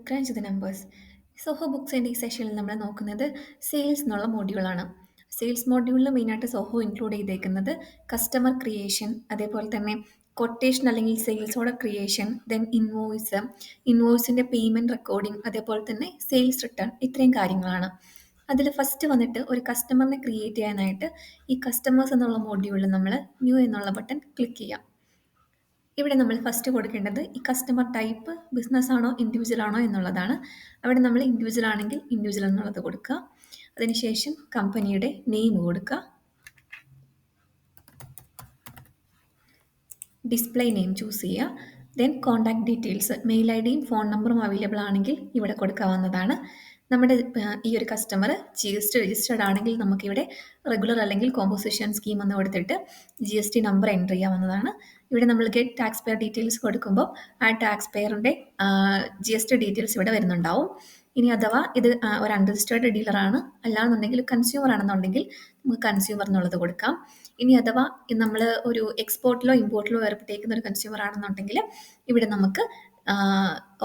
Crunch the numbers. Zoho ബുക്സിൻ്റെ ഈ സെഷനിൽ നമ്മൾ നോക്കുന്നത് സെയിൽസ് എന്നുള്ള മോഡ്യൂളാണ്. സെയിൽസ് മോഡ്യൂളിൽ മെയിനായിട്ട് സോഹോ ഇൻക്ലൂഡ് ചെയ്തേക്കുന്നത് കസ്റ്റമർ ക്രിയേഷൻ, അതേപോലെ തന്നെ കൊട്ടേഷൻ അല്ലെങ്കിൽ sales order creation, then invoice, ഇൻവോയ്സിൻ്റെ പേയ്മെൻറ്റ് റെക്കോർഡിംഗ്, അതേപോലെ തന്നെ സെയിൽസ് റിട്ടേൺ, ഇത്രയും കാര്യങ്ങളാണ്. അതിൽ ഫസ്റ്റ് വന്നിട്ട് ഒരു കസ്റ്റമറിനെ ക്രിയേറ്റ് ചെയ്യാനായിട്ട് ഈ കസ്റ്റമേഴ്സ് എന്നുള്ള മോഡ്യൂളിൽ നമ്മൾ ന്യൂ എന്നുള്ള ബട്ടൺ ക്ലിക്ക് ചെയ്യാം. ഇവിടെ നമ്മൾ ഫസ്റ്റ് കൊടുക്കേണ്ടത് ഈ കസ്റ്റമർ ടൈപ്പ് ബിസിനസ് ആണോ ഇൻഡിവിജ്വൽ ആണോ എന്നുള്ളതാണ്. അവിടെ നമ്മൾ ഇൻഡിവിജ്വൽ ആണെങ്കിൽ ഇൻഡിവിജ്വൽ എന്നുള്ളത് കൊടുക്കുക. അതിനുശേഷം കമ്പനിയുടെ നെയിം കൊടുക്കുക, ഡിസ്പ്ലേ നെയിം ചൂസ് ചെയ്യുക. ദെൻ കോൺടാക്ട് ഡീറ്റെയിൽസ്, മെയിൽ ഐ ഡിയും ഫോൺ നമ്പറും അവൈലബിൾ ആണെങ്കിൽ ഇവിടെ കൊടുക്കാവുന്നതാണ്. നമ്മുടെ ഈ ഒരു കസ്റ്റമർ GST രജിസ്റ്റേർഡ് ആണെങ്കിൽ നമുക്കിവിടെ റെഗുലർ അല്ലെങ്കിൽ കോമ്പോസിഷൻ സ്കീം എന്ന് കൊടുത്തിട്ട് GST നമ്പർ എൻ്റർ ചെയ്യാവുന്നതാണ്. ഇവിടെ നമ്മൾ ഗെറ്റ് ടാക്സ് പെയർ ഡീറ്റെയിൽസ് കൊടുക്കുമ്പോൾ ആ ടാക്സ് പെയറിൻ്റെ GST ഡീറ്റെയിൽസ് ഇവിടെ വരുന്നുണ്ടാവും. ഇനി അഥവാ ഇത് ഒരു അൺരജിസ്റ്റേർഡ് ഡീലറാണ്, അല്ലാന്നുണ്ടെങ്കിൽ കൺസ്യൂമർ ആണെന്നുണ്ടെങ്കിൽ നമുക്ക് കൺസ്യൂമർ എന്നുള്ളത് കൊടുക്കാം. ഇനി അഥവാ നമ്മൾ ഒരു എക്സ്പോർട്ടിലോ ഇമ്പോർട്ടിലോ ഏർപ്പെട്ടേക്കുന്ന ഒരു കൺസ്യൂമർ ആണെന്നുണ്ടെങ്കിൽ ഇവിടെ നമുക്ക്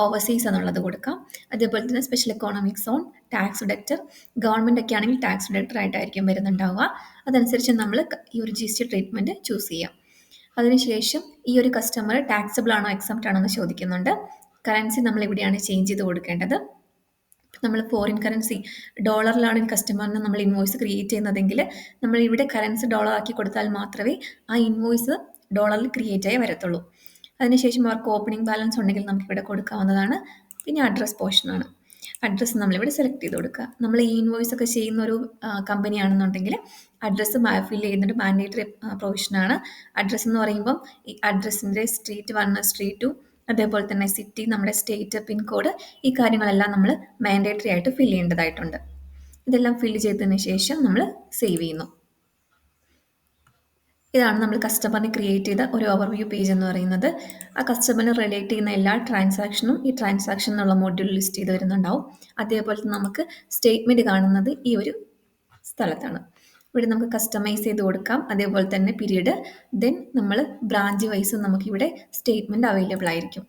ഓവർസീസ് എന്നുള്ളത് കൊടുക്കാം. അതേപോലെ തന്നെ special economic zone, tax deductor, government ഒക്കെ ആണെങ്കിൽ ടാക്സ് ഡിഡക്റ്റർ ആയിട്ടായിരിക്കും വരുന്നുണ്ടാവുക. അതനുസരിച്ച് നമ്മൾ ഈ ഒരു GST ട്രീറ്റ്മെൻറ്റ് ചൂസ് ചെയ്യാം. അതിനുശേഷം ഈ ഒരു കസ്റ്റമർ ടാക്സബിൾ ആണോ എക്സംപ്റ്റ് ആണോ എന്ന് ചോദിക്കുന്നുണ്ട്. കറൻസി നമ്മൾ ഇവിടെയാണ് ചേഞ്ച് ചെയ്ത് കൊടുക്കേണ്ടത്. നമ്മൾ ഫോറിൻ കറൻസി ഡോളറിലാണ് കസ്റ്റമറിന് നമ്മൾ ഇൻവോയ്സ് ക്രിയേറ്റ് ചെയ്യുന്നതെങ്കിൽ നമ്മൾ ഇവിടെ കറൻസി ഡോളർ ആക്കി കൊടുത്താൽ മാത്രമേ ആ ഇൻവോയ്സ് ഡോളറിൽ ക്രിയേറ്റ് ആയി വരത്തുള്ളൂ. അതിനുശേഷം അവർക്ക് ഓപ്പണിംഗ് ബാലൻസ് ഉണ്ടെങ്കിൽ നമുക്കിവിടെ കൊടുക്കാവുന്നതാണ്. പിന്നെ അഡ്രസ് പോർഷനാണ്. അഡ്രസ്സ് നമ്മളിവിടെ സെലക്ട് ചെയ്ത് കൊടുക്കുക. നമ്മൾ ഈ ഇൻവോയ്സ് ഒക്കെ ചെയ്യുന്ന ഒരു കമ്പനി ആണെന്നുണ്ടെങ്കിൽ അഡ്രസ്സ് ഫില്ല് ചെയ്യുന്നത് മാൻഡേറ്ററി പ്രൊവിഷനാണ്. അഡ്രസ്സ് എന്ന് പറയുമ്പം ഈ അഡ്രസ്സിൻ്റെ സ്ട്രീറ്റ് 1, സ്ട്രീറ്റ് 2, അതേപോലെ തന്നെ സിറ്റി, നമ്മുടെ സ്റ്റേറ്റ്, പിൻകോഡ്, ഈ കാര്യങ്ങളെല്ലാം നമ്മൾ മാൻഡേറ്ററി ആയിട്ട് ഫില്ല് ചെയ്യേണ്ടതായിട്ടുണ്ട്. ഇതെല്ലാം ഫില്ല് ചെയ്തതിന് ശേഷം നമ്മൾ സേവ് ചെയ്യുന്നു. ഇതാണ് നമ്മൾ കസ്റ്റമറിന് ക്രിയേറ്റ് ചെയ്ത ഒരു ഓവർവ്യൂ പേജ് എന്ന് പറയുന്നത്. ആ കസ്റ്റമറിന് റിലേറ്റ് ചെയ്യുന്ന എല്ലാ ട്രാൻസാക്ഷനും ഈ ട്രാൻസാക്ഷൻ എന്നുള്ള മോഡ്യൂൾ ലിസ്റ്റ് ചെയ്ത് വരുന്നുണ്ടാവും. അതേപോലെ തന്നെ നമുക്ക് സ്റ്റേറ്റ്മെൻറ്റ് കാണുന്നത് ഈ ഒരു സ്ഥലത്താണ്. ഇവിടെ നമുക്ക് കസ്റ്റമൈസ് ചെയ്ത് കൊടുക്കാം. അതേപോലെ തന്നെ പീരീഡ്, ദെൻ നമ്മൾ ബ്രാഞ്ച് വൈസ് നമുക്കിവിടെ സ്റ്റേറ്റ്മെൻറ്റ് അവൈലബിൾ ആയിരിക്കും.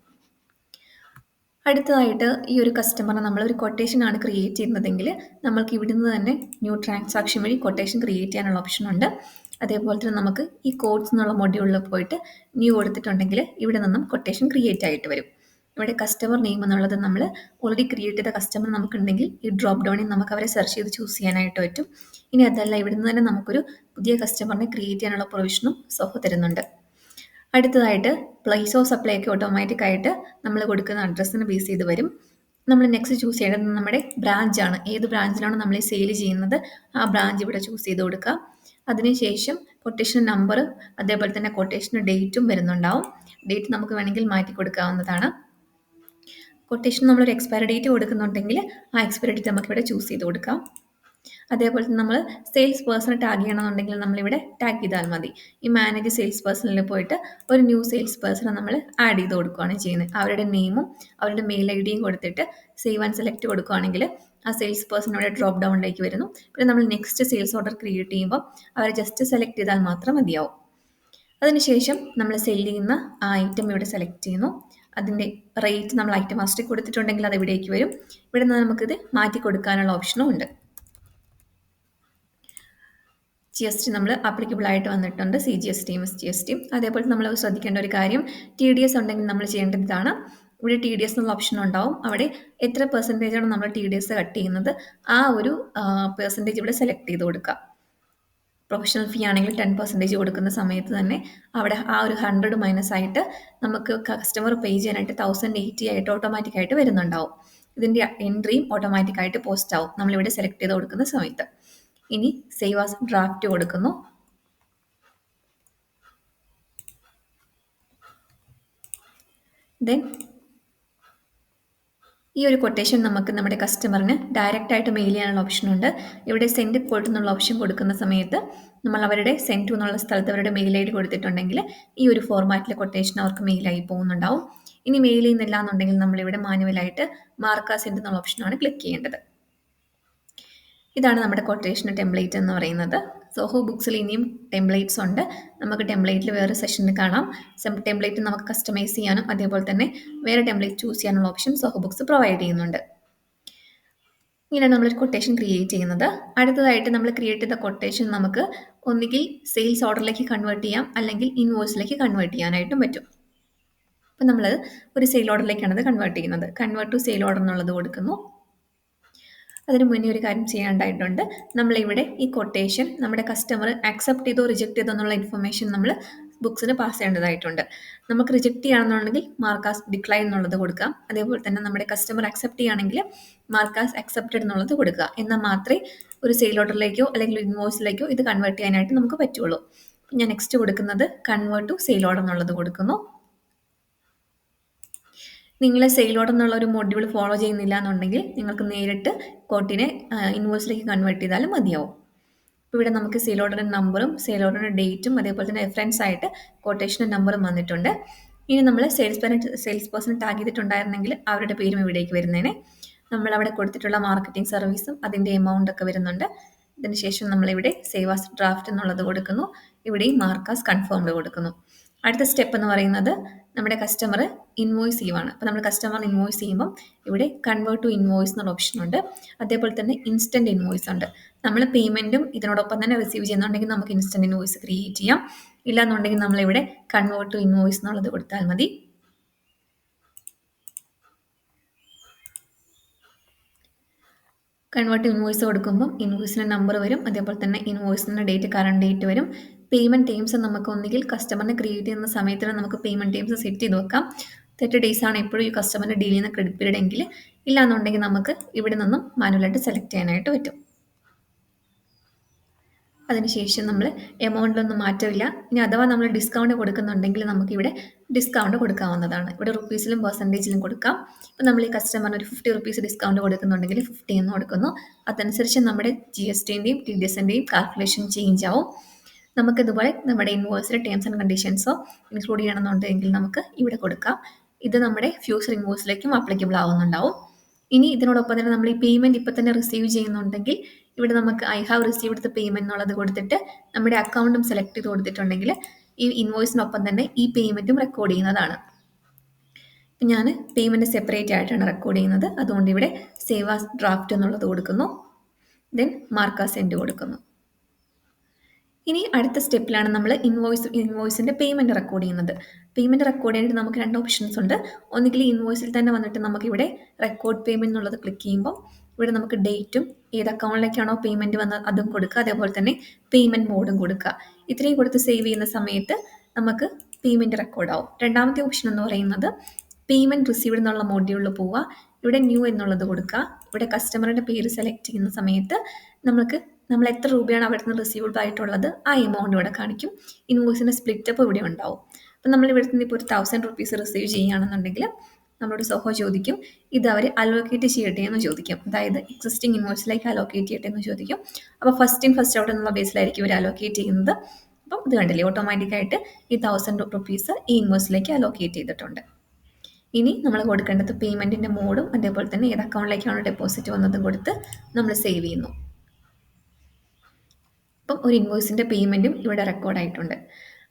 അടുത്തതായിട്ട് ഈ ഒരു കസ്റ്റമറിന് നമ്മളൊരു കൊട്ടേഷൻ ആണ് ക്രിയേറ്റ് ചെയ്യുന്നതെങ്കിൽ നമ്മൾക്ക് ഇവിടുന്ന് തന്നെ ന്യൂ ട്രാൻസാക്ഷൻ വഴി കൊട്ടേഷൻ ക്രിയേറ്റ് ചെയ്യാനുള്ള ഓപ്ഷൻ ഉണ്ട്. അതേപോലെ തന്നെ നമുക്ക് ഈ കോഡ്സ് എന്നുള്ള മൊഡ്യൂളിൽ പോയിട്ട് ന്യൂ കൊടുത്തിട്ടുണ്ടെങ്കിൽ ഇവിടെ നിന്നും കൊട്ടേഷൻ ക്രിയേറ്റ് ആയിട്ട് വരും. ഇവിടെ കസ്റ്റമർ നെയിം എന്നുള്ളത് നമ്മൾ ഓൾറെഡി ക്രിയേറ്റ് ചെയ്ത കസ്റ്റമർ നമുക്കുണ്ടെങ്കിൽ ഈ ഡ്രോപ്പ് ഡൗണിൽ നമുക്ക് അവരെ സെർച്ച് ചെയ്ത് ചൂസ് ചെയ്യാനായിട്ട് പറ്റും. ഇനി അതല്ല, ഇവിടുന്ന് തന്നെ നമുക്കൊരു പുതിയ കസ്റ്റമറിനെ ക്രിയേറ്റ് ചെയ്യാനുള്ള പ്രൊവിഷനും സോഹോ തരുന്നുണ്ട്. അടുത്തതായിട്ട് പ്ലേസ് ഓഫ് സപ്ലൈ ഒക്കെ ഓട്ടോമാറ്റിക് ആയിട്ട് നമ്മൾ കൊടുക്കുന്ന അഡ്രസ്സിന് ബേസ് ചെയ്ത് വരും. നമ്മൾ നെക്സ്റ്റ് ചൂസ് ചെയ്യേണ്ടത് നമ്മുടെ ബ്രാഞ്ചാണ്. ഏത് ബ്രാഞ്ചിലാണ് നമ്മൾ ഈ സെയിൽ ചെയ്യുന്നത് ആ ബ്രാഞ്ച് ഇവിടെ ചൂസ് ചെയ്ത് കൊടുക്കുക. അതിനുശേഷം കൊട്ടേഷൻ നമ്പർ, അതേപോലെ തന്നെ കൊട്ടേഷൻ ഡേറ്റും വരുന്നുണ്ടാവും. ഡേറ്റ് നമുക്ക് വേണമെങ്കിൽ മാറ്റി കൊടുക്കാവുന്നതാണ്. കൊട്ടേഷൻ നമ്മളൊരു എക്സ്പയറി ഡേറ്റ് കൊടുക്കുന്നുണ്ടെങ്കിൽ ആ എക്സ്പയറി ഡേറ്റ് നമുക്കിവിടെ ചൂസ് ചെയ്ത് കൊടുക്കാം. അതേപോലെ തന്നെ നമ്മൾ സെയിൽസ് പേഴ്സണെ ടാഗ് ചെയ്യണമെന്നുണ്ടെങ്കിൽ നമ്മളിവിടെ ടാഗ് ചെയ്താൽ മതി. ഈ മാനേജ് സെയിൽസ് പേഴ്സണിൽ പോയിട്ട് ഒരു ന്യൂ സെയിൽസ് പേഴ്സണെ നമ്മൾ ആഡ് ചെയ്ത് കൊടുക്കുകയാണ് ചെയ്യുന്നത്. അവരുടെ നെയിമും അവരുടെ മെയിൽ ID യും കൊടുത്തിട്ട് സേവ് ആൻഡ് സെലക്ട് കൊടുക്കുകയാണെങ്കിൽ ആ സെയിൽസ് പേഴ്സൺ ഇവിടെ ഡ്രോപ്പ് ഡൗണിലേക്ക് വരുന്നു. പിന്നെ നമ്മൾ നെക്സ്റ്റ് സെയിൽസ് ഓർഡർ ക്രിയേറ്റ് ചെയ്യുമ്പോൾ അവരെ ജസ്റ്റ് സെലക്ട് ചെയ്താൽ മാത്രം മതിയാവും. അതിനുശേഷം നമ്മൾ സെല് ചെയ്യുന്ന ആ ഐറ്റം ഇവിടെ സെലക്ട് ചെയ്യുന്നു. അതിൻ്റെ റേറ്റ് നമ്മൾ ഐറ്റം മാസ്റ്ററിൽ കൊടുത്തിട്ടുണ്ടെങ്കിൽ അത് ഇവിടേക്ക് വരും. ഇവിടെ നിന്ന് നമുക്കിത് മാറ്റി കൊടുക്കാനുള്ള ഓപ്ഷനും ഉണ്ട്. GST നമ്മൾ ആപ്ലിക്കബിൾ ആയിട്ട് വന്നിട്ടുണ്ട്, CGSTയും SGSTയും. അതേപോലെ നമ്മൾ ശ്രദ്ധിക്കേണ്ട ഒരു കാര്യം, TDS ഉണ്ടെങ്കിൽ നമ്മൾ ചെയ്യേണ്ടത് ഇതാണ്. ഇവിടെ TDS എന്നുള്ള ഓപ്ഷൻ ഉണ്ടാവും. അവിടെ എത്ര പെർസെൻറ്റേജാണ് നമ്മൾ TDS കട്ട് ചെയ്യുന്നത് ആ ഒരു പെർസെൻറ്റേജ് ഇവിടെ സെലക്ട് ചെയ്ത് കൊടുക്കുക. പ്രൊഫഷണൽ ഫീ ആണെങ്കിൽ 10% കൊടുക്കുന്ന സമയത്ത് തന്നെ അവിടെ ആ ഒരു 100 മൈനസ് ആയിട്ട് നമുക്ക് കസ്റ്റമർ പേ ചെയ്യാനായിട്ട് 1080 ആയിട്ട് ഓട്ടോമാറ്റിക് ആയിട്ട് വരുന്നുണ്ടാവും. ഇതിൻ്റെ എൻട്രിയും ഓട്ടോമാറ്റിക് ആയിട്ട് പോസ്റ്റ് ആവും നമ്മളിവിടെ സെലക്ട് ചെയ്ത് കൊടുക്കുന്ന സമയത്ത്. ഇനി സേവ് ആസ് ഡ്രാഫ്റ്റ് കൊടുക്കുന്നു. ദെൻ ഈ ഒരു കൊട്ടേഷൻ നമുക്ക് നമ്മുടെ കസ്റ്റമറിന് ഡയറക്റ്റ് ആയിട്ട് മെയിൽ ചെയ്യാനുള്ള ഓപ്ഷൻ ഉണ്ട്. ഇവിടെ സെൻഡ് കോഡ് എന്നുള്ള ഓപ്ഷൻ കൊടുക്കുന്ന സമയത്ത് നമ്മൾ അവരുടെ സെൻഡ് ടു എന്നുള്ള സ്ഥലത്ത് അവരുടെ മെയിൽ ID കൊടുത്തിട്ടുണ്ടെങ്കിൽ ഈ ഒരു ഫോർമാറ്റിലെ കൊട്ടേഷൻ അവർക്ക് മെയിലായി പോകുന്നുണ്ടാവും. ഇനി മെയിൽ ചെയ്യുന്നില്ല എന്നുണ്ടെങ്കിൽ നമ്മളിവിടെ മാനുവലായിട്ട് മാർക്ക് ആസ് സെൻഡ് എന്നുള്ള ഓപ്ഷനാണ് ക്ലിക്ക് ചെയ്യേണ്ടത്. ഇതാണ് നമ്മുടെ കൊട്ടേഷൻ ടെംപ്ലേറ്റ് എന്ന് പറയുന്നത്. സോഹോ ബുക്സിൽ ഇനിയും ടെംപ്ലേറ്റ്സ് ഉണ്ട്. നമുക്ക് ടെംപ്ലേറ്റിൽ വേറെ സെഷനിൽ കാണാം. ടെംപ്ലേറ്റ് നമുക്ക് കസ്റ്റമൈസ് ചെയ്യാനും അതേപോലെ തന്നെ വേറെ ടെംപ്ലേറ്റ് ചൂസ് ചെയ്യാനുള്ള ഓപ്ഷൻ സോഹോ ബുക്സ് പ്രൊവൈഡ് ചെയ്യുന്നുണ്ട്. ഇങ്ങനെയാണ് നമ്മളൊരു കൊട്ടേഷൻ ക്രിയേറ്റ് ചെയ്യുന്നത്. അടുത്തതായിട്ട് നമ്മൾ ക്രിയേറ്റ് ചെയ്ത കൊട്ടേഷൻ നമുക്ക് ഒന്നുകിൽ സെയിൽസ് ഓർഡറിലേക്ക് കൺവേർട്ട് ചെയ്യാം, അല്ലെങ്കിൽ ഇൻവോയ്സിലേക്ക് കൺവേർട്ട് ചെയ്യാനായിട്ടും പറ്റും. അപ്പം നമ്മൾ ഒരു സെയിൽ ഓർഡറിലേക്കാണ് അത് കൺവേർട്ട് ചെയ്യുന്നത്. കൺവേർട്ട് ടു സെയിൽ ഓർഡർ എന്നുള്ളത് കൊടുക്കുന്നു. അതിന് മുന്നേ ഒരു കാര്യം ചെയ്യാണ്ടായിട്ടുണ്ട്. നമ്മളിവിടെ ഈ കൊട്ടേഷൻ നമ്മുടെ കസ്റ്റമർ ആക്സെപ്റ്റ് ചെയ്തോ റിജക്ട് ചെയ്തോ എന്നുള്ള ഇൻഫർമേഷൻ നമ്മൾ ബുക്സിന് പാസ് ചെയ്യേണ്ടതായിട്ടുണ്ട്. നമുക്ക് റിജക്ട് ചെയ്യുകയാണെന്നുണ്ടെങ്കിൽ മാർക്കാസ് ഡിക്ലൈൻ എന്നുള്ളത് കൊടുക്കാം. അതേപോലെ തന്നെ നമ്മുടെ കസ്റ്റമർ അക്സെപ്റ്റ് ചെയ്യുകയാണെങ്കിൽ മാർക്കാസ് അക്സെപ്റ്റഡ് എന്നുള്ളത് കൊടുക്കുക. എന്നാൽ മാത്രമേ ഒരു സെയിൽ ഓർഡറിലേക്കോ അല്ലെങ്കിൽ ഇൻവോയ്സിലേക്കോ ഇത് കൺവേർട്ട് ചെയ്യാനായിട്ട് നമുക്ക് പറ്റുള്ളൂ. ഞാൻ നെക്സ്റ്റ് കൊടുക്കുന്നത് കൺവേർട്ട് ടു സെയിൽ ഓർഡർ എന്നുള്ളത് കൊടുക്കുന്നു. നിങ്ങൾ സെയിൽ ഓർഡർ എന്നുള്ള ഒരു മൊഡ്യൂൾ ഫോളോ ചെയ്യുന്നില്ല എന്നുണ്ടെങ്കിൽ നിങ്ങൾക്ക് നേരിട്ട് കോട്ടിനെ ഇൻവോയ്സിലേക്ക് കൺവേർട്ട് ചെയ്താലും മതിയാവും. ഇപ്പോൾ ഇവിടെ നമുക്ക് സെയിൽ ഓർഡറിൻ്റെ നമ്പറും സെയിൽ ഓർഡറിൻ്റെ ഡേറ്റും അതേപോലെ തന്നെ റെഫറൻസ് ആയിട്ട് കൊട്ടേഷൻ്റെ നമ്പറും വന്നിട്ടുണ്ട്. ഇനി നമ്മൾ സെയിൽസ് പേഴ്സൺ ടാഗ് ചെയ്തിട്ടുണ്ടായിരുന്നെങ്കിൽ അവരുടെ പേരും ഇവിടേക്ക് വരുന്നതിന് നമ്മൾ അവിടെ കൊടുത്തിട്ടുള്ള മാർക്കറ്റിംഗ് സർവീസും അതിൻ്റെ എമൗണ്ട് ഒക്കെ വരുന്നുണ്ട്. ഇതിനുശേഷം നമ്മളിവിടെ സേവ് ആസ് ഡ്രാഫ്റ്റ് എന്നുള്ളത് കൊടുക്കുന്നു. ഇവിടെയും മാർക്കാസ് കൺഫേംഡ് കൊടുക്കുന്നു. അടുത്ത സ്റ്റെപ്പ് എന്ന് പറയുന്നത് നമ്മുടെ കസ്റ്റമർ ഇൻവോയ്സ് ചെയ്യുവാണ്. അപ്പോൾ നമ്മൾ കസ്റ്റമർ ഇൻവോയ്സ് ചെയ്യുമ്പം ഇവിടെ കൺവേർട്ട് ടു ഇൻവോയ്സ് എന്നുള്ള ഓപ്ഷൻ ഉണ്ട്. അതേപോലെ തന്നെ ഇൻസ്റ്റൻറ്റ് ഇൻവോയ്സ് ഉണ്ട്. നമ്മൾ പേയ്മെൻറ്റും ഇതിനോടൊപ്പം തന്നെ റിസീവ് ചെയ്യുന്നുണ്ടെങ്കിൽ നമുക്ക് ഇൻസ്റ്റൻറ്റ് ഇൻവോയ്സ് ക്രിയേറ്റ് ചെയ്യാം. ഇല്ലാന്നുണ്ടെങ്കിൽ നമ്മളിവിടെ കൺവേർട്ട് ടു ഇൻവോയ്സ് എന്നുള്ളത് കൊടുത്താൽ മതി. കൺവേർട്ട് ഇൻവോയ്സ് കൊടുക്കുമ്പോൾ ഇൻവോയ്സിൻ്റെ നമ്പർ വരും. അതേപോലെ തന്നെ ഇൻവോയ്സിൻ്റെ ഡേറ്റ് കറണ്ട് ഡേറ്റ് വരും. പേയ്മെൻറ്റ് ടൈംസ് നമുക്ക് ഒന്നുകിൽ കസ്റ്റമറിനെ ക്രിയേറ്റ് ചെയ്യുന്ന സമയത്ത് നമുക്ക് പേയ്മെൻറ്റ് ടൈംസ് സെറ്റ് ചെയ്ത് വെക്കാം. 30 ഡേയ്സ് ആണ് എപ്പോഴും ഈ കസ്റ്റമറിൻ്റെ ഡീൽ ചെയ്യുന്ന ക്രെഡിറ്റ് പീരീഡ് എങ്കിൽ. ഇല്ലാന്നുണ്ടെങ്കിൽ നമുക്ക് ഇവിടെ നിന്നും മാനുവലായിട്ട് സെലക്ട് ചെയ്യാനായിട്ട് പറ്റും. അതിനുശേഷം നമ്മൾ എമൗണ്ടിലൊന്നും മാറ്റമില്ല. ഇനി അഥവാ നമ്മൾ ഡിസ്കൗണ്ട് കൊടുക്കുന്നുണ്ടെങ്കിൽ നമുക്കിവിടെ ഡിസ്കൗണ്ട് കൊടുക്കാവുന്നതാണ്. ഇവിടെ റുപ്പീസിലും പെർസെൻറ്റേജിലും കൊടുക്കാം. ഇപ്പോൾ നമ്മൾ ഈ കസ്റ്റമറിന് ഒരു 50 റുപ്പീസ് ഡിസ്കൗണ്ട് കൊടുക്കുന്നുണ്ടെങ്കിൽ 50 എന്ന് കൊടുക്കുന്നു. അതനുസരിച്ച് നമ്മുടെ GSTൻ്റെയും TDSൻ്റെയും കാൽക്കുലേഷൻ ചേഞ്ച് ആവും. നമുക്കിതുപോലെ നമ്മുടെ ഇൻവോയ്സിലെ ടേംസ് ആൻഡ് കണ്ടീഷൻസോ ഇൻക്ലൂഡ് ചെയ്യണമെന്നുണ്ടെങ്കിൽ നമുക്ക് ഇവിടെ കൊടുക്കാം. ഇത് നമ്മുടെ ഫ്യൂച്ചർ ഇൻവോയ്സിലേക്കും ആപ്ലിക്കബിൾ ആവുന്നുണ്ടാവും. ഇനി ഇതിനോടൊപ്പം തന്നെ നമ്മൾ ഈ പേയ്മെൻറ്റ് ഇപ്പോൾ തന്നെ റിസീവ് ചെയ്യുന്നുണ്ടെങ്കിൽ ഇവിടെ നമുക്ക് I have received the payment എന്നുള്ളത് കൊടുത്തിട്ട് നമ്മുടെ അക്കൗണ്ടും സെലക്ട് ചെയ്ത് കൊടുത്തിട്ടുണ്ടെങ്കിൽ ഈ ഇൻവോയ്സിനൊപ്പം തന്നെ ഈ പേയ്മെൻറ്റും റെക്കോർഡ് ചെയ്യുന്നതാണ്. ഇപ്പം ഞാൻ പേയ്മെൻറ്റ് സെപ്പറേറ്റ് ആയിട്ടാണ് റെക്കോർഡ് ചെയ്യുന്നത്. അതുകൊണ്ട് ഇവിടെ സേവ് ആസ് ഡ്രാഫ്റ്റ് എന്നുള്ളത് കൊടുക്കുന്നു. ദെൻ മാർക്ക് ആസ് സെൻഡ് കൊടുക്കുന്നു. ഇനി അടുത്ത സ്റ്റെപ്പിലാണ് നമ്മൾ ഇൻവോയ്സിൻ്റെ പേയ്മെൻറ്റ് റെക്കോർഡ് ചെയ്യുന്നത്. പേയ്മെൻറ്റ് റെക്കോർഡ് ചെയ്യാനായിട്ട് നമുക്ക് 2 ഓപ്ഷൻസ് ഉണ്ട്. ഒന്നുകിൽ ഇൻവോയ്സിൽ തന്നെ വന്നിട്ട് നമുക്കിവിടെ റെക്കോർഡ് പേയ്മെൻറ്റ് എന്നുള്ളത് ക്ലിക്ക് ചെയ്യുമ്പോൾ ഇവിടെ നമുക്ക് ഡേറ്റും ഏത് അക്കൗണ്ടിലേക്കാണോ പേയ്മെൻറ്റ് വന്നത് അതും കൊടുക്കുക. അതേപോലെ തന്നെ പേയ്മെൻറ്റ് മോഡും കൊടുക്കുക. ഇത്രയും കൊടുത്ത് സേവ് ചെയ്യുന്ന സമയത്ത് നമുക്ക് പേയ്മെൻറ്റ് റെക്കോർഡ് ആവും. രണ്ടാമത്തെ ഓപ്ഷൻ എന്ന് പറയുന്നത് പേയ്മെൻറ്റ് റിസീവ്ഡ് എന്നുള്ള മോഡ്യൂളിൽ പോവുക. ഇവിടെ ന്യൂ എന്നുള്ളത് കൊടുക്കുക. ഇവിടെ കസ്റ്റമറുടെ പേര് സെലക്ട് ചെയ്യുന്ന സമയത്ത് നമ്മൾ എത്ര രൂപയാണ് അവിടെ നിന്ന് റിസീവ്ഡ് ആയിട്ടുള്ളത് ആ എമൗണ്ട് ഇവിടെ കാണിക്കും. ഇൻവോയ്സിൻ്റെ സ്പ്ലിറ്റപ്പ് ഇവിടെ ഉണ്ടാവും. അപ്പം നമ്മൾ ഇവിടെ നിന്ന് ഇപ്പോൾ ഒരു 1000 റുപ്പീസ് റിസീവ് ചെയ്യുകയാണെന്നുണ്ടെങ്കിൽ നമ്മളോട് സോഹോ ചോദിക്കും ഇത് അവർ അലോക്കേറ്റ് ചെയ്യട്ടെ എന്ന് ചോദിക്കും. അതായത് എക്സിസ്റ്റിംഗ് ഇൻവോയ്സിലേക്ക് അലോക്കേറ്റ് ചെയ്യട്ടെ എന്ന് ചോദിക്കും. അപ്പോൾ ഫസ്റ്റ് ഇൻ ഫസ്റ്റ് ഔട്ട് എന്നുള്ള ബേസിലായിരിക്കും ഇവർ അലോക്കേറ്റ് ചെയ്യുന്നത്. അപ്പം ഇത് കണ്ടില്ലേ, ഓട്ടോമാറ്റിക്കായിട്ട് ഈ 1000 റുപ്പീസ് ഈ ഇൻവോയ്സിലേക്ക് അലോക്കേറ്റ് ചെയ്തിട്ടുണ്ട്. ഇനി നമ്മൾ കൊടുക്കേണ്ടത് പേയ്മെൻറ്റിൻ്റെ മോഡും അതേപോലെ തന്നെ ഏത് അക്കൗണ്ടിലേക്കാണ് ഡെപ്പോസിറ്റ് വന്നതും കൊടുത്ത് നമ്മൾ സേവ് ചെയ്യുന്നു. അപ്പം ഒരു ഇൻവോയ്സിൻ്റെ പേയ്മെൻറ്റും ഇവിടെ റെക്കോർഡായിട്ടുണ്ട്.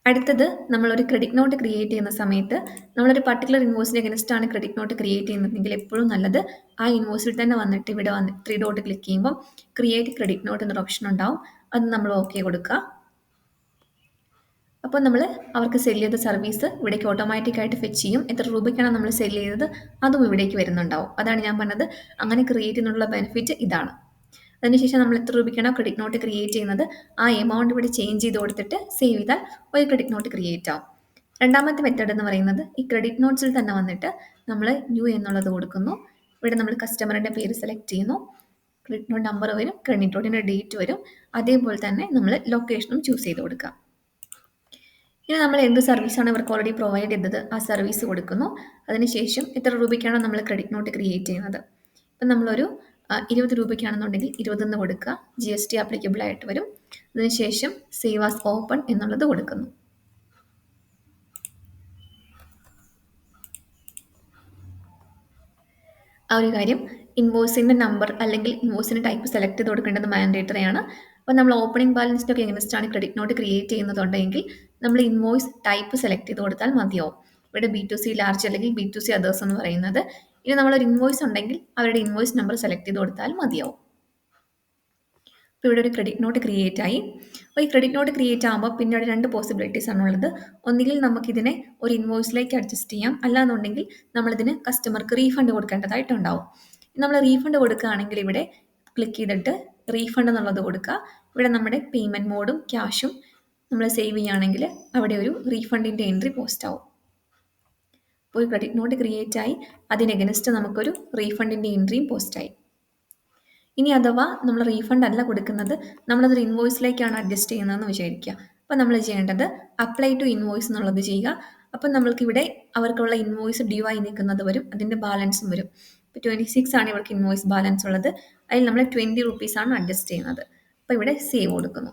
അടുത്തത് നമ്മളൊരു ക്രെഡിറ്റ് നോട്ട് ക്രിയേറ്റ് ചെയ്യുന്ന സമയത്ത് നമ്മളൊരു പർട്ടിക്കുലർ ഇൻവോയ്സിന് അഗൻസ്റ്റ് ആണ് ക്രെഡിറ്റ് നോട്ട് ക്രിയേറ്റ് ചെയ്യുന്നതെങ്കിൽ എപ്പോഴും നല്ലത് ആ ഇൻവോയ്സിൽ തന്നെ വന്നിട്ട് ഇവിടെ വന്ന് 3 ഡോട്ട് ക്ലിക്ക് ചെയ്യുമ്പോൾ ക്രിയേറ്റ് ക്രെഡിറ്റ് നോട്ട് എന്നൊരു ഓപ്ഷൻ ഉണ്ടാവും. അത് നമ്മൾ ഓക്കെ കൊടുക്കുക. അപ്പോൾ നമ്മൾ അവർക്ക് സെല് ചെയ്ത സർവീസ് ഇവിടേക്ക് ഓട്ടോമാറ്റിക്കായിട്ട് ഫെച്ച് ചെയ്യും. എത്ര രൂപയ്ക്കാണ് നമ്മൾ സെല് ചെയ്തത് അതും ഇവിടേക്ക് വരുന്നുണ്ടാവും. അതാണ് ഞാൻ പറഞ്ഞത്, അങ്ങനെ ക്രിയേറ്റ് ചെയ്യുന്നുള്ള ബെനിഫിറ്റ് ഇതാണ്. അതിനുശേഷം നമ്മൾ എത്ര രൂപയ്ക്കാണോ ക്രെഡിറ്റ് നോട്ട് ക്രിയേറ്റ് ചെയ്യുന്നത് ആ എമൗണ്ട് ഇവിടെ ചേഞ്ച് ചെയ്ത് കൊടുത്തിട്ട് സേവ് ചെയ്താൽ ഒരു ക്രെഡിറ്റ് നോട്ട് ക്രിയേറ്റ് ആവും. രണ്ടാമത്തെ മെത്തേഡ് എന്ന് പറയുന്നത് ഈ ക്രെഡിറ്റ് നോട്ട്സിൽ തന്നെ വന്നിട്ട് നമ്മൾ ന്യൂ എന്നുള്ളത് കൊടുക്കുന്നു. ഇവിടെ നമ്മൾ കസ്റ്റമറിൻ്റെ പേര് സെലക്ട് ചെയ്യുന്നു. ക്രെഡിറ്റ് നോട്ട് നമ്പർ വരും, ക്രെഡിറ്റ് നോട്ടിൻ്റെ ഡേറ്റ് വരും. അതേപോലെ തന്നെ നമ്മൾ ലൊക്കേഷനും ചൂസ് ചെയ്ത് കൊടുക്കുക. ഇനി നമ്മൾ എന്ത് സർവീസാണ് ഇവർക്ക് ഓൾറെഡി പ്രൊവൈഡ് ചെയ്തത് ആ സർവീസ് കൊടുക്കുന്നു. അതിനുശേഷം എത്ര രൂപയ്ക്കാണോ നമ്മൾ ക്രെഡിറ്റ് നോട്ട് ക്രിയേറ്റ് ചെയ്യുന്നത്. ഇപ്പം നമ്മളൊരു 20 രൂപയ്ക്കാണെന്നുണ്ടെങ്കിൽ 20 എന്ന് കൊടുക്കുക. GST ആപ്ലിക്കബിൾ ആയിട്ട് വരും. അതിനുശേഷം സേവ് ആസ് ഓപ്പൺ എന്നുള്ളത് കൊടുക്കുന്നു. ആ ഒരു കാര്യം ഇൻവോയ്സിൻ്റെ നമ്പർ അല്ലെങ്കിൽ ഇൻവോയ്സിൻ്റെ ടൈപ്പ് സെലക്ട് ചെയ്ത് കൊടുക്കേണ്ടത് മാൻഡേറ്ററി ആണ്. അപ്പോൾ നമ്മൾ ഓപ്പണിംഗ് ബാലൻസിനൊക്കെ എഗൈൻസ്റ്റ് ആണ് ക്രെഡിറ്റ് നോട്ട് ക്രിയേറ്റ് ചെയ്യുന്നതുണ്ടെങ്കിൽ നമ്മൾ ഇൻവോയ്സ് ടൈപ്പ് സെലക്ട് ചെയ്ത് കൊടുത്താൽ മതിയാവും. ഇവിടെ B2C ലാർജ് അല്ലെങ്കിൽ B2C അതേഴ്സ് എന്ന് പറയുന്നത്. ഇനി നമ്മളൊരു ഇൻവോയ്സ് ഉണ്ടെങ്കിൽ അവരുടെ ഇൻവോയ്സ് നമ്പർ സെലക്ട് ചെയ്ത് കൊടുത്താൽ മതിയാവും. അപ്പോൾ ഇവിടെ ഒരു ക്രെഡിറ്റ് നോട്ട് ക്രിയേറ്റ് ആയി. അപ്പോൾ ഈ ക്രെഡിറ്റ് നോട്ട് ക്രിയേറ്റ് ആകുമ്പോൾ പിന്നീട് 2 പോസിബിലിറ്റീസ് ആണുള്ളത്. ഒന്നുകിൽ നമുക്കിതിനെ ഒരു ഇൻവോയ്സിലേക്ക് അഡ്ജസ്റ്റ് ചെയ്യാം, അല്ലാന്നുണ്ടെങ്കിൽ നമ്മളിതിന് കസ്റ്റമർക്ക് റീഫണ്ട് കൊടുക്കേണ്ടതായിട്ടുണ്ടാവും. നമ്മൾ റീഫണ്ട് കൊടുക്കുകയാണെങ്കിൽ ഇവിടെ ക്ലിക്ക് ചെയ്തിട്ട് റീഫണ്ട് എന്നുള്ളത് കൊടുക്കുക. ഇവിടെ നമ്മുടെ പേയ്മെൻറ്റ് മോഡും ക്യാഷും നമ്മൾ സേവ് ചെയ്യുകയാണെങ്കിൽ അവിടെ ഒരു റീഫണ്ടിൻ്റെ എൻട്രി പോസ്റ്റ് ആവും. അപ്പോൾ ഒരു ക്രെഡിറ്റ് നോട്ട് ക്രിയേറ്റ് ആയി, അതിന് എഗൈൻസ്റ്റ് നമുക്കൊരു റീഫണ്ടിൻ്റെ എൻട്രിയും പോസ്റ്റായി. ഇനി അഥവാ നമ്മൾ റീഫണ്ട് അല്ല കൊടുക്കുന്നത്, നമ്മളതൊരു ഇൻവോയ്സിലേക്കാണ് അഡ്ജസ്റ്റ് ചെയ്യുന്നതെന്ന് വിചാരിക്കുക. അപ്പോൾ നമ്മൾ ചെയ്യേണ്ടത് അപ്ലൈ ടു ഇൻവോയ്സ് എന്നുള്ളത് ചെയ്യുക. അപ്പം നമ്മൾക്കിവിടെ അവർക്കുള്ള ഇൻവോയ്സ് ഡ്യൂ ആയി നിൽക്കുന്നത് വരും, അതിൻ്റെ ബാലൻസും വരും. ഇപ്പോൾ 26 ആണ് ഇവർക്ക് ഇൻവോയ്സ് ബാലൻസ് ഉള്ളത്. അതിൽ നമ്മൾ 20 റുപ്പീസാണ് അഡ്ജസ്റ്റ് ചെയ്യുന്നത്. അപ്പോൾ ഇവിടെ സേവ് കൊടുക്കുന്നു.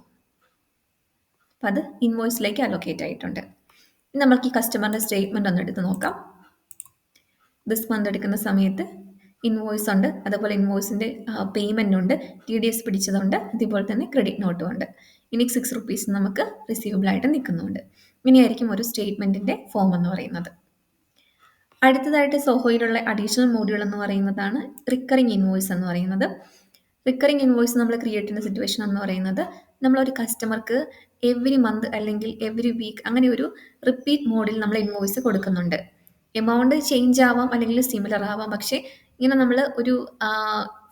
അപ്പോൾ അത് ഇൻവോയ്സിലേക്ക് അലോക്കേറ്റ് ആയിട്ടുണ്ട്. ഇനി നമുക്ക് ഈ കസ്റ്റമറിൻ്റെ സ്റ്റേറ്റ്മെൻറ്റ് ഒന്ന് എടുത്ത് നോക്കാം. ദിസ് മന്ത് എടുക്കുന്ന സമയത്ത് ഇൻവോയ്സ് ഉണ്ട്, അതുപോലെ ഇൻവോയ്സിൻ്റെ പേയ്മെൻ്റ് ഉണ്ട്, TDS പിടിച്ചതുണ്ട്, അതുപോലെ തന്നെ ക്രെഡിറ്റ് നോട്ടും ഉണ്ട്. ഇനി 6 റുപ്പീസ് നമുക്ക് റിസീവബിൾ ആയിട്ട് നിൽക്കുന്നുണ്ട്. ഇനിയായിരിക്കും ഒരു സ്റ്റേറ്റ്മെൻറ്റിൻ്റെ ഫോം എന്ന് പറയുന്നത്. അടുത്തതായിട്ട് സോഹോയിലുള്ള അഡീഷണൽ മോഡ്യൂൾ എന്ന് പറയുന്നതാണ് റിക്കറിങ് ഇൻവോയ്സ് എന്ന് പറയുന്നത്. റിക്കറിങ് ഇൻവോയ്സ് നമ്മൾ ക്രിയേറ്റ് ചെയ്യുന്ന സിറ്റുവേഷൻ എന്ന് പറയുന്നത്, നമ്മളൊരു കസ്റ്റമർക്ക് എവറി മന്ത് അല്ലെങ്കിൽ എവറി വീക്ക് അങ്ങനെ ഒരു റിപ്പീറ്റ് മോഡിൽ നമ്മൾ ഇൻവോയ്സ് കൊടുക്കുന്നുണ്ട്. എമൗണ്ട് ചേഞ്ച് ആവാം അല്ലെങ്കിൽ സിമിലർ ആവാം, പക്ഷേ ഇങ്ങനെ നമ്മൾ ഒരു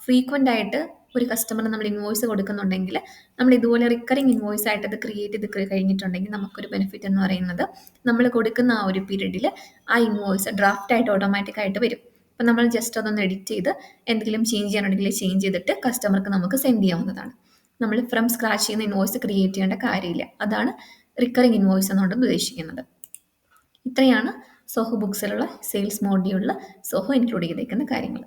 ഫ്രീക്വൻ്റ് ആയിട്ട് ഒരു കസ്റ്റമറിന് നമ്മൾ ഇൻവോയ്സ് കൊടുക്കുന്നുണ്ടെങ്കിൽ നമ്മൾ ഇതുപോലെ റിക്കറിങ് ഇൻവോയ്സ് ആയിട്ട് അത് ക്രിയേറ്റ് ചെയ്ത് കഴിഞ്ഞിട്ടുണ്ടെങ്കിൽ നമുക്കൊരു ബെനിഫിറ്റ് എന്ന് പറയുന്നത്, നമ്മൾ കൊടുക്കുന്ന ആ ഒരു പീരീഡിൽ ആ ഇൻവോയ്സ് ഡ്രാഫ്റ്റ് ആയിട്ട് ഓട്ടോമാറ്റിക് ആയിട്ട് വരും. അപ്പം നമ്മൾ ജസ്റ്റ് അതൊന്ന് എഡിറ്റ് ചെയ്ത് എന്തെങ്കിലും ചേഞ്ച് ചെയ്യാനുണ്ടെങ്കിൽ ചേഞ്ച് ചെയ്തിട്ട് കസ്റ്റമർക്ക് നമുക്ക് സെൻഡ് ചെയ്യാവുന്നതാണ്. നമ്മൾ ഫ്രം സ്ക്രാച്ച് ചെയ്യുന്ന ഇൻവോയ്സ് ക്രിയേറ്റ് ചെയ്യേണ്ട കാര്യമില്ല. അതാണ് റിക്കറിങ് ഇൻവോയ്സ് എന്നുകൊണ്ട് ഉദ്ദേശിക്കുന്നത്. ഇത്രയാണ് സോഹോ ബുക്സിലുള്ള സെയിൽസ് മോഡ്യൂളിൽ സോഹോ ഇൻക്ലൂഡ് ചെയ്തേക്കുന്ന കാര്യങ്ങൾ.